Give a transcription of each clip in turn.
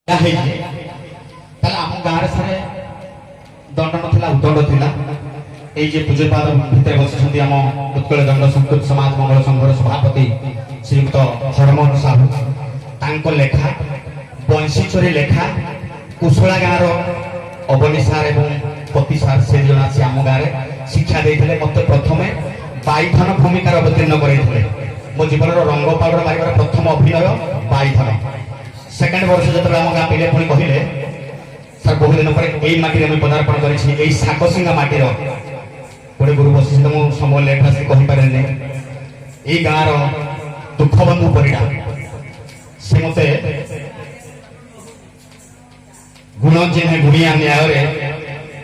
आम गाँव सारे दंड ना उदंड थिला ये पूज्यपाद भितर बसी आम उत्कल दंड संस्कृत समाज मंगल संघर सभापति श्रीयुक्त हरमोहन साहू तांको लेखा बंशीचोरी लेखा कुशला गाँव अवनी सार एवं पति सार से जन आसी आम गाँव शिक्षा देते मत प्रथम बाईथन भूमिकार अवतीर्ण करते मो जीवन रंग पाउडर मारिबार प्रथम अभिनय बाईथन सेकेंड वर्ष जो आम गाँ पिले पुणी कहले सर बहुत दिन पर यही माटी में पदार्पण कर सागसिंगा माटीर गोटे गुरु बसी मुझे समय लेट आस कहीपे यही गाँव दुखबंधु परिडा से मत गुण चिन्ह गुणिया न्याय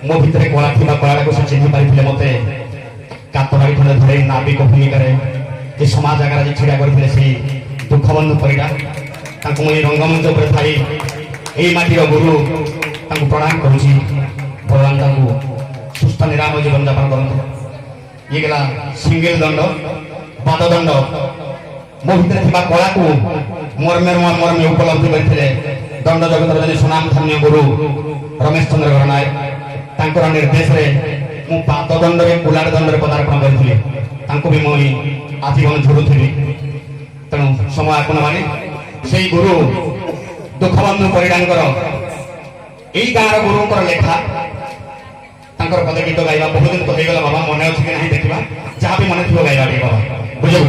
मो भितर कला थी कला को से चिन्ह पारे मत कातबाड़ी खंडे धरे नाविक भूमिकार समाज आगे छिड़ा करते दुखबंधु परिडा मुझे रंगमंच पर थाई यही माटीर गुरु प्रणाम करुँची भगवान सुस्थ निराम जीवन जापन करते ये गला सिंगल दंड पाद दंड मो भर थी कला को मर्मे मर्मे उपलब्धि करते दंड जगत जन सुनाम धन्य गुरु रमेश चंद्र गणनायक निर्देश मु पाद दंड कुलाड़ दंड पदार्पण करी भी मुझे आजीवन झुड़ुली तेणु समय आपण माने से गुरु दुखबंधु परिडांकर यही गाँव गुरुंर लेखा पद गीत गाइबा बहुत दिन तो होगा बाबा मन अच्छे कि ना देखा जहाँ भी मन थी गाइबा बाबा बुझे